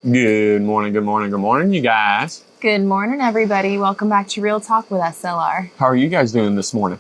Good morning, you guys. Good morning, everybody. Welcome back to Real Talk with SLR. How are you guys doing this morning?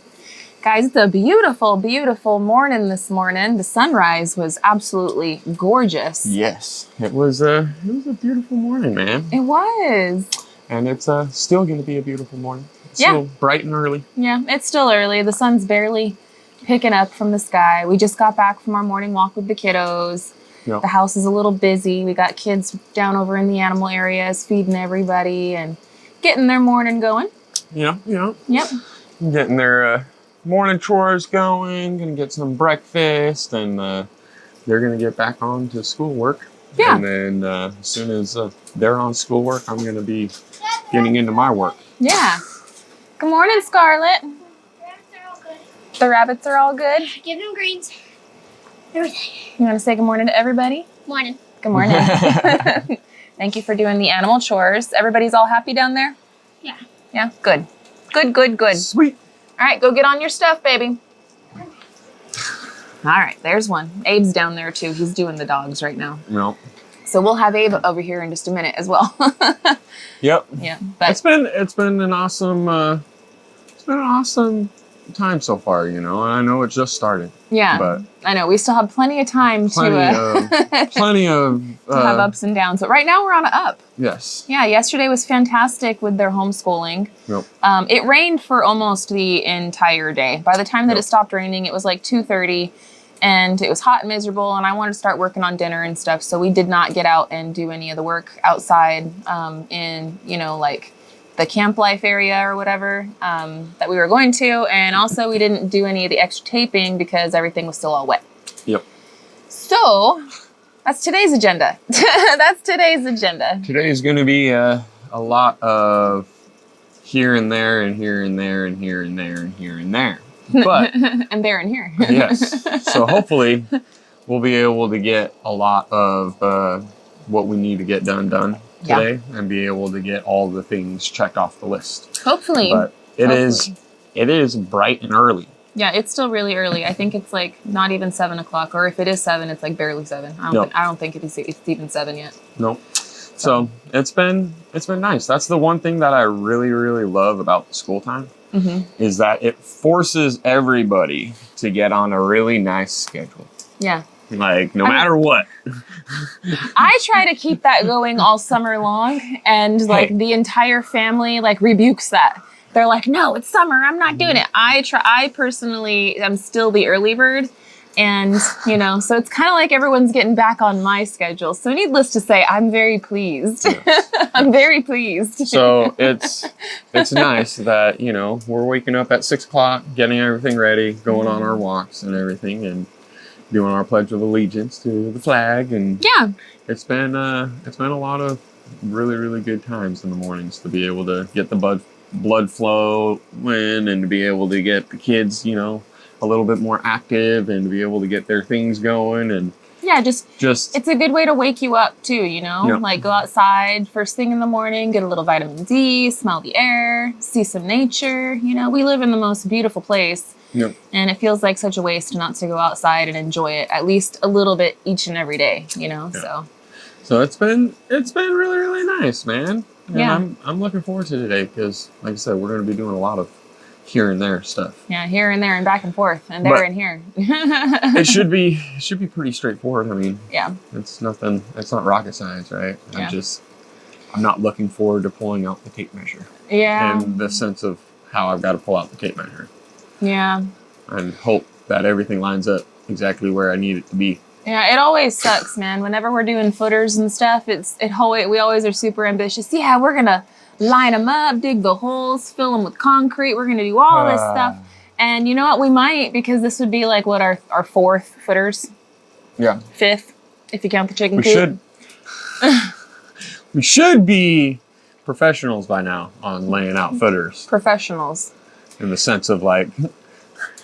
Guys, it's a beautiful, beautiful morning this morning. The sunrise was absolutely gorgeous. Yes, it was a beautiful morning, man. It was. And it's still going to be a beautiful morning. It's Yeah. still bright and early. Yeah, it's still early. The sun's barely picking up from the sky. We just got back from our morning walk with the kiddos. Yep. The house is a little busy. We got kids down over in the animal areas feeding everybody and getting their morning going. Yep. Yep. Getting their morning chores going, going to get some breakfast, and they're going to get back on to schoolwork. Yeah. And then as soon as they're on schoolwork, I'm going to be getting into my work. Yeah. Good morning, Scarlett. Rabbits are all good. The rabbits are all good. Give them greens. Everything. You want to say good morning to everybody? Morning. Good morning. Thank you for doing the animal chores. Everybody's all happy down there? Yeah. Yeah? Good. Good. Sweet. All right, go get on your stuff, baby. All right, there's one. Abe's down there, too. He's doing the dogs right now. No. So we'll have Abe over here in just a minute as well. Yep. Yeah. But It's been an awesome time so far, and I know it just started. yeah, But I know. We still have plenty of time to plenty of have ups and downs. But right now we're on an up. yes. Yeah, yesterday was fantastic with their homeschooling. Yep. It rained for almost the entire day. By the time that Yep. it stopped raining, it was like 2:30, and it was hot and miserable, and I wanted to start working on dinner and stuff, so we did not get out and do any of the work outside in, like the camp life area or whatever that we were going to, and also we didn't do any of the extra taping because everything was still all wet. Yep. So that's today's agenda. Today is going to be a lot of here and there and here and there and here and there and here and there. But And there and here. yes. So hopefully we'll be able to get a lot of what we need to get done today and be able to get all the things checked off the list. Hopefully. But it is bright and early. Yeah, it's still really early. I think it's like not even 7 o'clock, or if it is 7, it's like barely 7. I don't think it's even 7 yet. Nope. So it's been nice. That's the one thing that I really, really love about the school time is that it forces everybody to get on a really nice schedule. Yeah. Like no matter what. I try to keep that going all summer long, and like the entire family like rebukes that. They're like, "No, it's summer. I'm not doing it." I personally am still the early bird. And, so it's kind of like everyone's getting back on my schedule. So needless to say, I'm very pleased. Yes. I'm very pleased. So it's nice that, we're waking up at 6 o'clock, getting everything ready, going on our walks and everything, and doing our Pledge of Allegiance to the flag. And yeah, it's been a lot of really, really good times in the mornings to be able to get the blood flow in and to be able to get the kids, a little bit more active and to be able to get their things going. And yeah, just it's a good way to wake you up too, Yep. Like go outside first thing in the morning, get a little vitamin D, smell the air, see some nature. We live in the most beautiful place. Yep. And it feels like such a waste not to go outside and enjoy it at least a little bit each and every day, Yeah. So it's been really, really nice, man. And yeah. I'm looking forward to today because, like I said, we're going to be doing a lot of here and there stuff. Yeah, here and there and back and forth and there and here. it should be pretty straightforward. I mean, yeah, it's not rocket science, right? Yeah. I'm not looking forward to pulling out the tape measure. Yeah. In the sense of how I've got to pull out the tape measure. Yeah. And hope that everything lines up exactly where I need it to be. Yeah, it always sucks, man. Whenever we're doing footers and stuff, we always are super ambitious. Yeah, we're gonna line them up, dig the holes, fill them with concrete. We're gonna do all this stuff. And you know what? We might, because this would be like what our 4th footers. Yeah. 5th, if you count the chicken coop. We should be professionals by now on laying out footers. Professionals. In the sense of like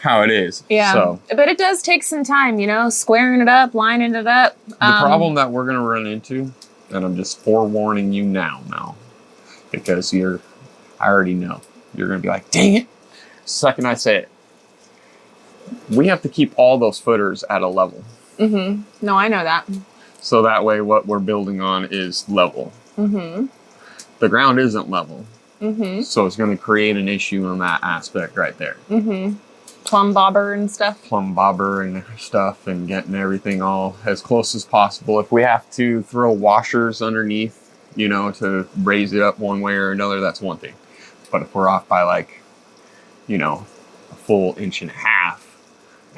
how it is. Yeah. So, but it does take some time, squaring it up, lining it up. The problem that we're going to run into, and I'm just forewarning you now, because I already know. You're going to be like, dang it. Second I say it. We have to keep all those footers at a level. Mm-hmm. No, I know that. So that way what we're building on is level. Mm-hmm. The ground isn't level. Mm-hmm. So it's going to create an issue on that aspect right there. Mm-hmm. Plumb bobber and stuff. Plumb bobber and stuff, and getting everything all as close as possible. If we have to throw washers underneath, you know, to raise it up one way or another, that's one thing. But if we're off by like, you know, a full inch and a half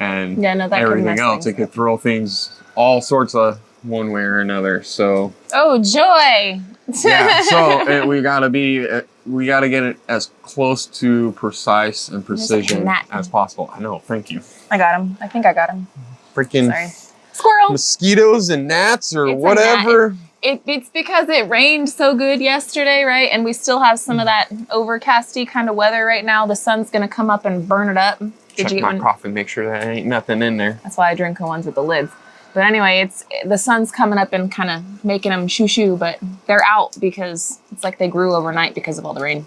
and everything else, it could throw things all sorts of one way or another. So oh joy. Yeah, so we gotta get it as close to precise and precision as possible. I know, thank you. I got him. I think I got him. Freaking Sorry. Squirrel. Mosquitoes and gnats or It's whatever. It's because it rained so good yesterday, right? And we still have some of that overcasty kind of weather right now. The sun's gonna come up and burn it up. Check my coffee, make sure there ain't nothing in there. That's why I drink the ones with the lids. But anyway, the sun's coming up and kind of making them shoo-shoo, but they're out because it's like they grew overnight because of all the rain.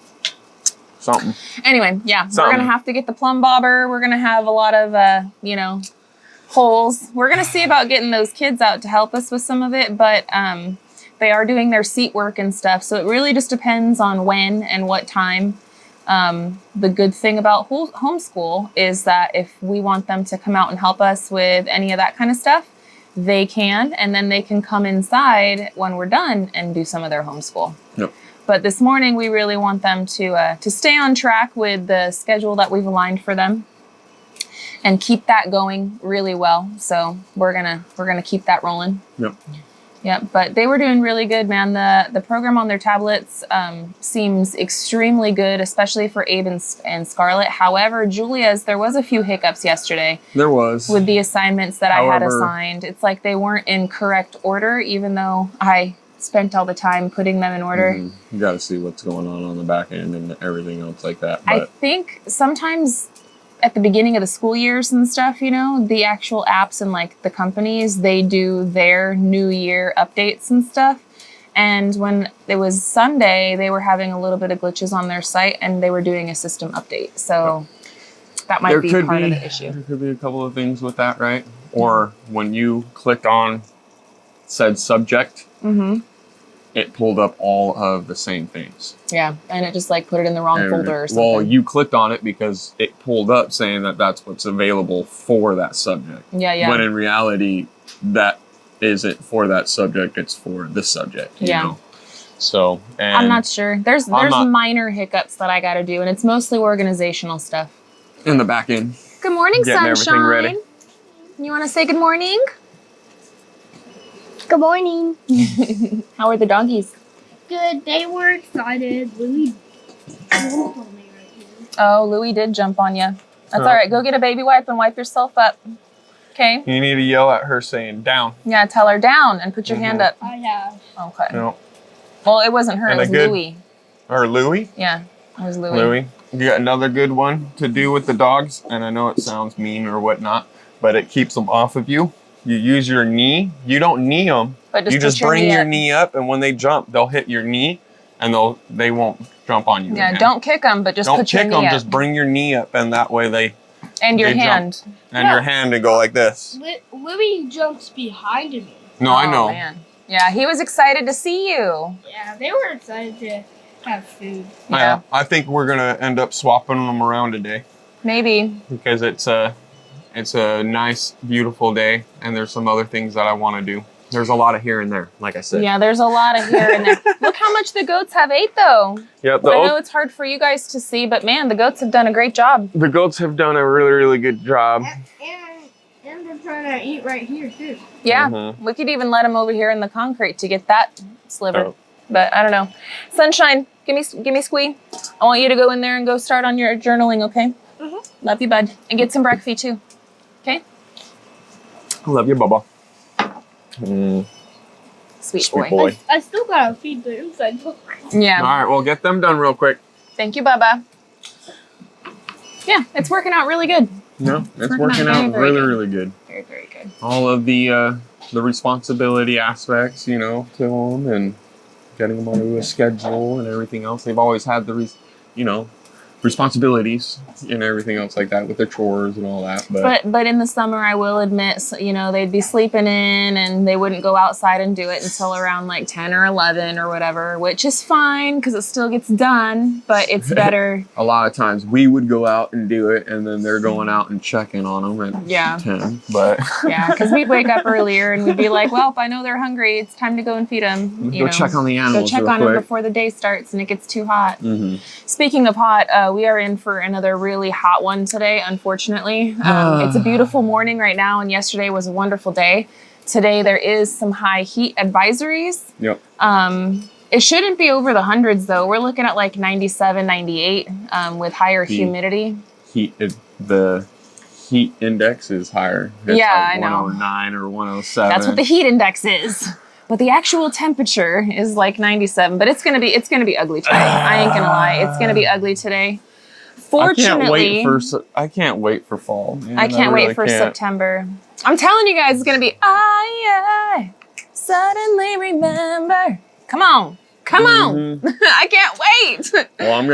Something. Anyway, yeah, we're going to have to get the plumb bobber. We're going to have a lot of, you know, holes. We're going to see about getting those kids out to help us with some of it, but they are doing their seat work and stuff. So it really just depends on when and what time. The good thing about homeschool is that if we want them to come out and help us with any of that kind of stuff, they can, and then they can come inside when we're done and do some of their homeschool. Yep. But this morning, we really want them to stay on track with the schedule that we've aligned for them and keep that going really well. So we're gonna keep that rolling. Yep. Yep. But they were doing really good, man. The program on their tablets seems extremely good, especially for Abe and Scarlett. However, Julia's, there was a few hiccups yesterday. There was. With the assignments that I had assigned. It's like they weren't in correct order, even though I spent all the time putting them in order. You got to see what's going on the back end and everything else like that. But I think sometimes at the beginning of the school years and stuff, you know, the actual apps and like the companies, they do their new year updates and stuff. And when it was Sunday, they were having a little bit of glitches on their site and they were doing a system update. So that might be part of the issue. There could be a couple of things with that, right? Or when you clicked on said subject, it pulled up all of the same things. Yeah, and it just like put it in the wrong folder or something. Well, you clicked on it because it pulled up saying that that's what's available for that subject. Yeah, yeah. When in reality, that isn't for that subject, it's for this subject, you know? So, and I'm not sure. There's minor hiccups that I got to do, and it's mostly organizational stuff. In the back end. Good morning, Getting sunshine. everything ready. You want to say good morning? Good morning. How are the doggies? Good. They were excited. Louis jumped on me right here. Oh, Louis did jump on you. That's all right. Go get a baby wipe and wipe yourself up. Okay? You need to yell at her saying down. Yeah, tell her down and put your hand up. I have. Okay. No. Well, it wasn't her. It was Louis. Or Louis? Yeah, it was Louis. Louis. You got another good one to do with the dogs, and I know it sounds mean or whatnot, but it keeps them off of you. You use your knee. You don't knee them. But you just bring your knee up, and when they jump, they'll hit your knee, and they won't jump on you. Yeah, again. don't kick them, but just put your knee up. Don't kick them. Just bring your knee up, and that way they your hand. Jump. And your hand to go like this. Louis jumps behind me. No, I know. Man. Yeah, he was excited to see you. Yeah, they were excited to have food. Yeah. I think we're gonna end up swapping them around today Maybe. because it's a nice, beautiful day, and there's some other things that I want to do. There's a lot of here and there, like I said. Yeah, there's a lot of here and there. Look how much the goats have ate, though. Yep. I know it's hard for you guys to see, but man, the goats have done a great job. The goats have done a really, really good job. And they're trying to eat right here, too. Yeah, we could even let them over here in the concrete to get that sliver. Oh. But I don't know. Sunshine, give me squee. I want you to go in there and go start on your journaling, okay? Love you, bud. And get some breakfast, too. Okay? Love you, Bubba. Sweet Sweet boy. boy. I still gotta feed the inside book. Yeah. All right, well, get them done real quick. Thank you, Bubba. Yeah, it's working out really good. No, it's working out very really, good. really good. Very, very good. All of the responsibility aspects, to them and getting them onto a schedule and everything else. They've always had the responsibilities and everything else like that with their chores and all that. But in the summer, I will admit, you know, they'd be sleeping in and they wouldn't go outside and do it until around like 10 or 11 or whatever, which is fine because it still gets done, but it's better. A lot of times we would go out and do it, and then they're going out and checking on them at 10. But yeah, because we'd wake up earlier and we'd be like, well, I know they're hungry. It's time to go and feed them. Go check on the animals. Go check on them before the day starts and it gets too hot. Mm-hmm. Speaking of hot, we are in for another really hot one today, unfortunately. It's a beautiful morning right now, and yesterday was a wonderful day. Today there is some high heat advisories. Yep. It shouldn't be over the hundreds, though. We're looking at like 97, 98 with higher humidity. The heat index is higher. It's yeah, like I know. 109 or 107. That's what the heat index is. But the actual temperature is like 97. But it's gonna be ugly today. I ain't gonna lie, it's gonna be ugly today. Fortunately, I can't wait for fall. Man. I can't wait for September. I'm telling you guys, it's gonna be. I suddenly remember. Come on. Mm-hmm. I can't wait. Well, I'm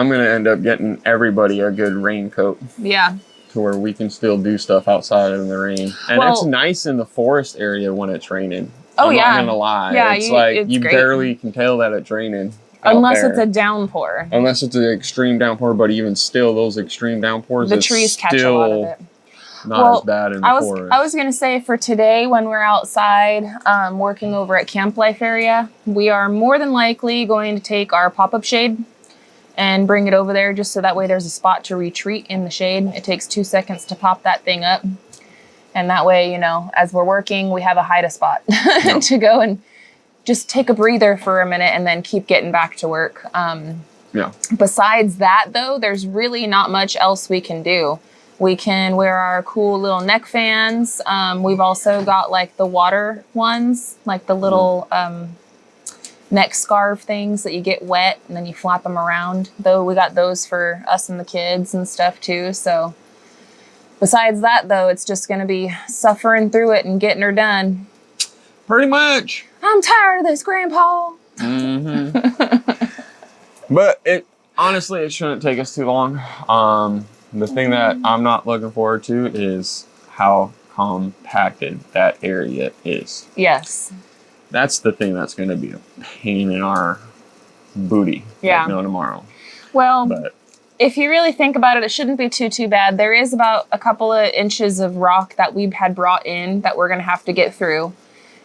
gonna end up getting everybody a good raincoat. Yeah. To where we can still do stuff outside in the rain. And it's nice in the forest area when it's raining. Oh, I'm yeah. not gonna lie. Yeah, it's you great. barely can tell that it's raining. Unless it's a downpour. Unless it's an extreme downpour, but even still, those extreme downpours, the trees catch a lot of it. Not as bad in the forest. I was going to say for today, when we're outside working over at Camp Life area, we are more than likely going to take our pop-up shade and bring it over there just so that way there's a spot to retreat in the shade. It takes 2 seconds to pop that thing up. And that way, you know, as we're working, we have a hide spot to go and just take a breather for a minute and then keep getting back to work. Besides that, though, there's really not much else we can do. We can wear our cool little neck fans. We've also got like the water ones, like the little neck scarf things that you get wet and then you flap them around. Though we got those for us and the kids and stuff too. So besides that, though, it's just going to be suffering through it and getting her done. Pretty much. I'm tired of this, Grandpa. Mm-hmm. But honestly, it shouldn't take us too long. The thing that I'm not looking forward to is how compacted that area is. Yes. That's the thing that's going to be a pain in our booty. Yeah. Tomorrow. Well, if you really think about it, it shouldn't be too bad. There is about a couple of inches of rock that we had brought in that we're going to have to get through.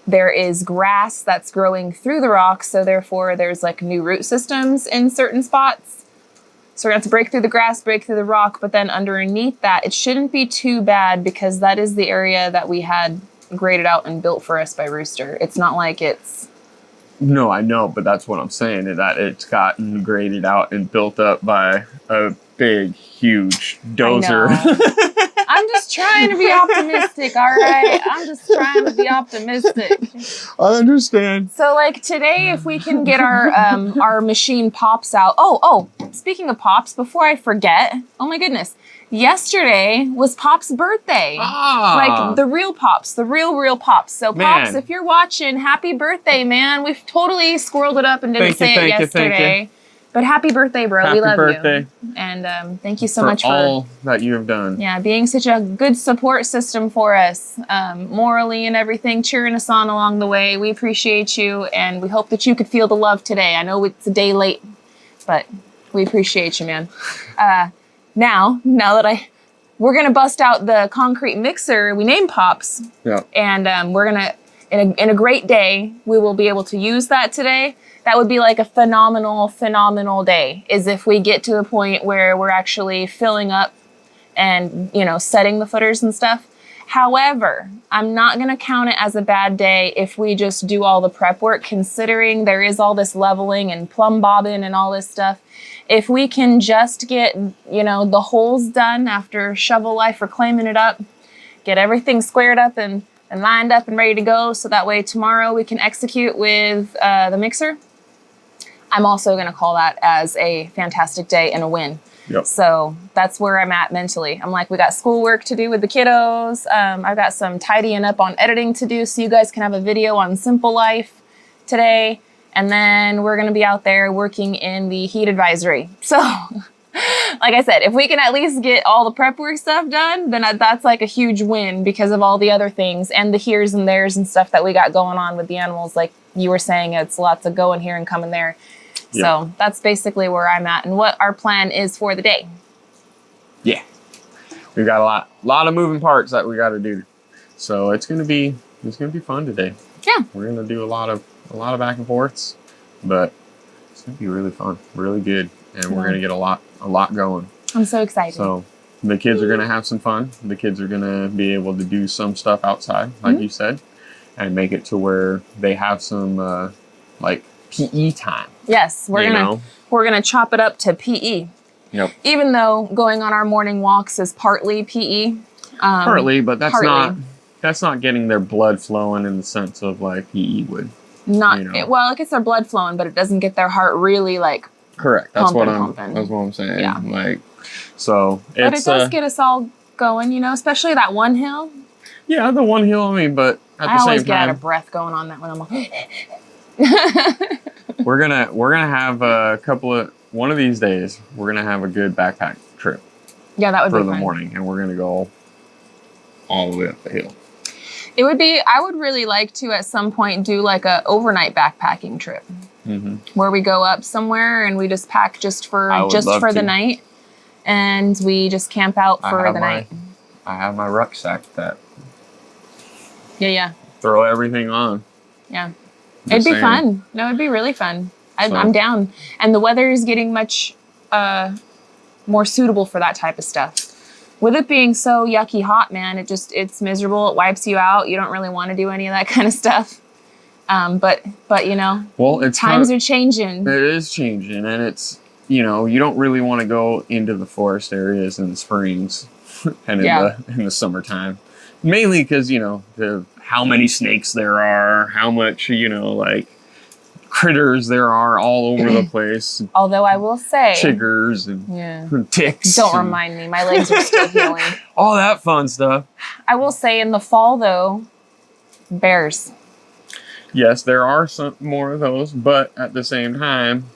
There is grass that's growing through the rock, so therefore there's like new root systems in certain spots. So we're going to have to break through the grass, break through the rock, but then underneath that, it shouldn't be too bad because that is the area that we had graded out and built for us by Rooster. It's not like it's... No, I know, but that's what I'm saying, that it's gotten graded out and built up by a big, huge dozer. I'm just trying to be optimistic, all right? I'm just trying to be optimistic. I understand. So, like, today, if we can get our machine pops out. Oh, speaking of pops, before I forget, oh my goodness. Yesterday was Pop's birthday. Like, the real Pops, the real Pops. So, Pops, if you're watching, happy birthday, man. We've totally squirreled it up and didn't say it yesterday. Thank you. But happy birthday, bro. We love you. And thank you so much for all that you have done. Yeah, being such a good support system for us, morally and everything, cheering us on along the way. We appreciate you, and we hope that you could feel the love today. I know it's a day late, but we appreciate you, man. Now that we're gonna bust out the concrete mixer we named Pops. Yeah. And we're gonna in a great day we will be able to use that today. That would be like a phenomenal day, is if we get to the point where we're actually filling up and, you know, setting the footers and stuff. However, I'm not going to count it as a bad day if we just do all the prep work, considering there is all this leveling and plumb bobbing and all this stuff. If we can just get, you know, the holes done after SimpleLifeReclaiming it up, get everything squared up and lined up and ready to go, so that way tomorrow we can execute with the mixer. I'm also going to call that as a fantastic day and a win. Yep. So that's where I'm at mentally. I'm like, we got schoolwork to do with the kiddos. I've got some tidying up on editing to do, so you guys can have a video on Simple Life today. And then we're going to be out there working in the heat advisory. So Like I said, if we can at least get all the prep work stuff done, then that's like a huge win because of all the other things and the here's and there's and stuff that we got going on with the animals. Like you were saying, it's lots of going here and coming there. Yep. So that's basically where I'm at and what our plan is for the day. Yeah. We've got a lot of moving parts that we got to do. So it's going to be fun today. Yeah. We're going to do a lot of back and forths, but it's going to be really fun, really good. And we're going to get a lot going. I'm so excited. So the kids are going to have some fun. The kids are going to be able to do some stuff outside, like you said, and make it to where they have some like PE time. Yes, we're gonna chop it up to PE. Yep. Even though going on our morning walks is partly PE. Partly, but that's not getting their blood flowing in the sense of like PE would. Well, it gets their blood flowing, but it doesn't get their heart really like. Correct. That's what pumping. I'm saying. Yeah. Like, so but it does get us all going, especially that one hill. Yeah, the one hill. I mean, but at the same time, I always get out of breath going on that one. I'm like. we're gonna have a couple of one of these days. We're gonna have a good backpack trip. Yeah, that would be for fun. the morning, and we're gonna go all the way up the hill. It would be. I would really like to at some point do like a overnight backpacking trip, where we go up somewhere and we just pack just for the night, and we just camp out for the night. I have my rucksack that. Yeah. Throw everything on. Yeah. It'd be fun. No, it'd be really fun. I'm down. And the weather is getting much more suitable for that type of stuff. With it being so yucky hot, man, it's miserable. It wipes you out. You don't really want to do any of that kind of stuff. But times are changing. It is changing, and it's you don't really want to go into the forest areas in the springs and in the summertime, mainly because how many snakes there are, how much, like critters there are all over the place. Although I will say. Chiggers and ticks. Don't remind me. My legs are still healing. All that fun stuff. I will say in the fall, though, bears. Yes, there are some more of those, but at the same time,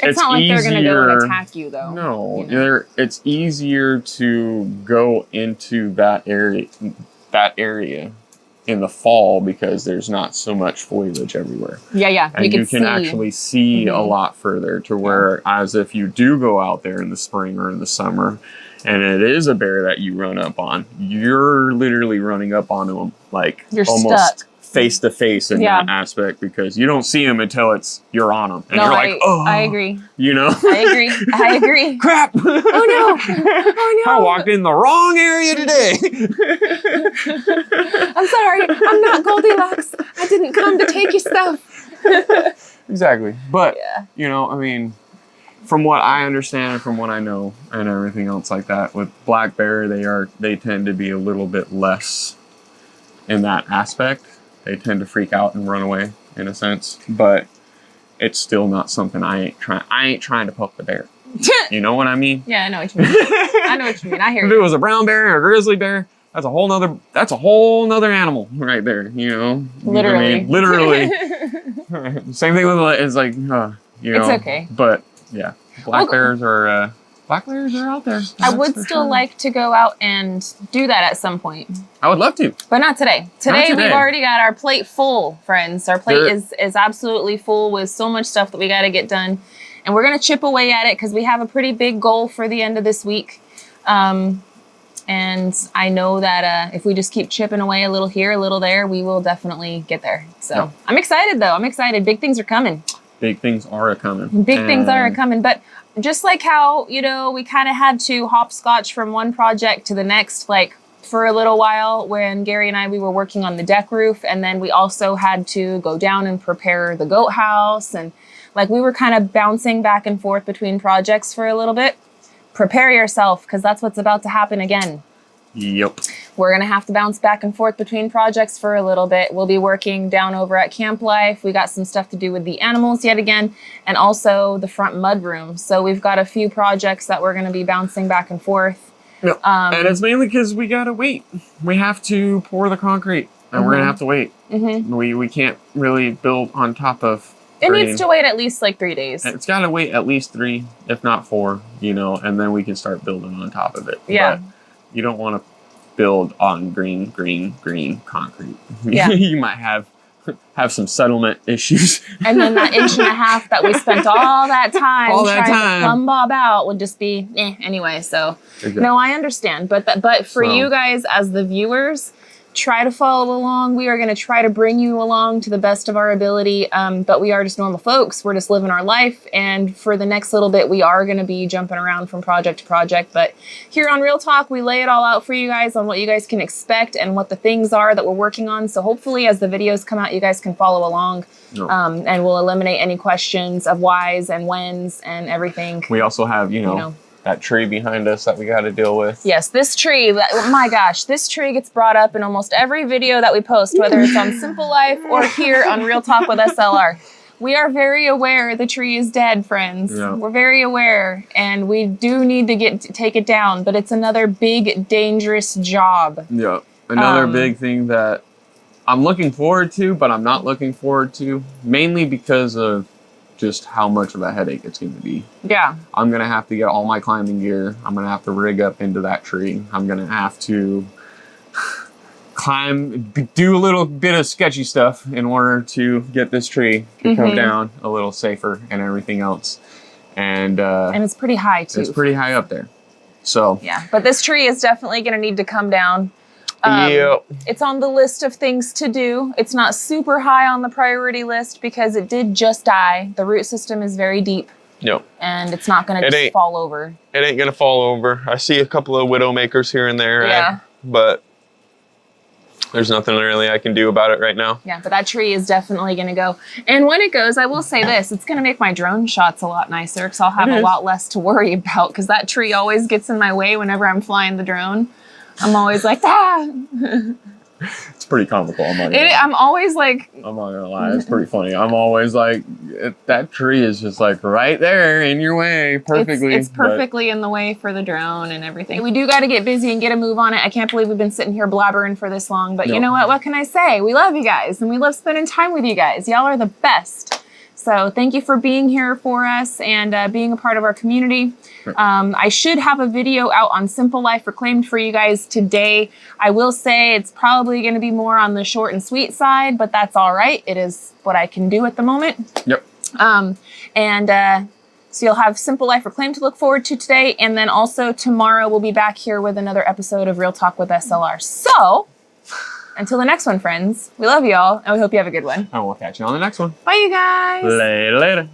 it's not like they're going to go and attack you, though. No, it's easier to go into that area in the fall because there's not so much foliage everywhere. Yeah. And you can actually see a lot further to where as if you do go out there in the spring or in the summer and it is a bear that you run up on, you're literally running up onto them like you're almost stuck. Face to face in that aspect because you don't see them until you're on them. And you're like, I agree. I agree. Crap. Oh no. I walked in the wrong area today. I'm sorry. I'm not Goldilocks. I didn't come to take your stuff. Exactly. But, from what I understand and from what I know and everything else like that, with black bear, they tend to be a little bit less in that aspect. They tend to freak out and run away in a sense, but it's still not something I ain't trying to poke the bear. You know what I mean? Yeah, I know what you mean. I hear you. If it was a brown bear or a grizzly bear, that's a whole nother animal right there, Literally. Literally. Same thing with it's like, It's okay. But yeah, black bears are out there. I would still like to go out and do that at some point. I would love to. But not today. Today we've already got our plate full, friends. Our plate is absolutely full with so much stuff that we got to get done. And we're going to chip away at it because we have a pretty big goal for the end of this week. And I know that if we just keep chipping away a little here, a little there, we will definitely get there. So I'm excited, though. I'm excited. Big things are coming. Big things are coming. Things are coming. But just like how, we kind of had to hopscotch from one project to the next, like for a little while when Gary and we were working on the deck roof. And then we also had to go down and prepare the goat house. And like we were kind of bouncing back and forth between projects for a little bit. Prepare yourself because that's what's about to happen again. Yep. We're going to have to bounce back and forth between projects for a little bit. We'll be working down over at Camp Life. We got some stuff to do with the animals yet again, and also the front mud room. So we've got a few projects that we're going to be bouncing back and forth. Yep. And it's mainly because we got to wait. We have to pour the concrete, and we're going to have to wait. We can't really build on top of It needs to wait at least like 3 days. It's got to wait at least 3, if not 4, you know, and then we can start building on top of it. Yeah. But you don't want to build on green concrete. Yeah. You might have some settlement issues. And then that 1.5 inches that we spent all that time trying to plumb bob out would just be anyway. So exactly. No, I understand. But for you guys as the viewers, try to follow along. We are going to try to bring you along to the best of our ability. But we are just normal folks. We're just living our life. And for the next little bit, we are going to be jumping around from project to project. But here on Real Talk, we lay it all out for you guys on what you guys can expect and what the things are that we're working on. So hopefully as the videos come out, you guys can follow along. And we'll eliminate any questions of whys and whens and everything. We also have, you know that tree behind us that we got to deal with. Yes, this tree, oh my gosh, this tree gets brought up in almost every video that we post, whether it's on Simple Life or here on Real Talk with SLR. We are very aware the tree is dead, friends. Yeah. We're very aware, and we do need to take it down, but it's another big, dangerous job. Yeah, another big thing that I'm looking forward to, but I'm not looking forward to, mainly because of just how much of a headache it's going to be. Yeah. I'm going to have to get all my climbing gear. I'm going to have to rig up into that tree. I'm going to have to do a little bit of sketchy stuff in order to get this tree to come down a little safer and everything else. And it's pretty high too. It's pretty high up there. So yeah, but this tree is definitely going to need to come down. It's on the list of things to do. It's not super high on the priority list because it did just die. The root system is very deep. Yep. And it's not going to just fall over. It ain't going to fall over. I see a couple of widow makers here and there. Yeah. But there's nothing really I can do about it right now. Yeah, but that tree is definitely going to go. And when it goes, I will say this, it's going to make my drone shots a lot nicer because I'll have a lot less to worry about because that tree always gets in my way whenever I'm flying the drone. I'm always like, It's pretty comical. I'm always like... I'm not gonna lie. It's pretty funny. I'm always like, that tree is just like right there in your way perfectly. It's perfectly in the way for the drone and everything. We do got to get busy and get a move on it. I can't believe we've been sitting here blabbering for this long. But you know what? What can I say? We love you guys. And we love spending time with you guys. Y'all are the best. So thank you for being here for us and being a part of our community. I should have a video out on Simple Life Reclaimed for you guys today. I will say it's probably going to be more on the short and sweet side, but that's all right. It is what I can do at the moment. Yep. So you'll have Simple Life Reclaimed to look forward to today. And then also tomorrow we'll be back here with another episode of Real Talk with SLR. So until the next one, friends, we love y'all and we hope you have a good one. And we'll catch you on the next one. Bye, you guys. Later.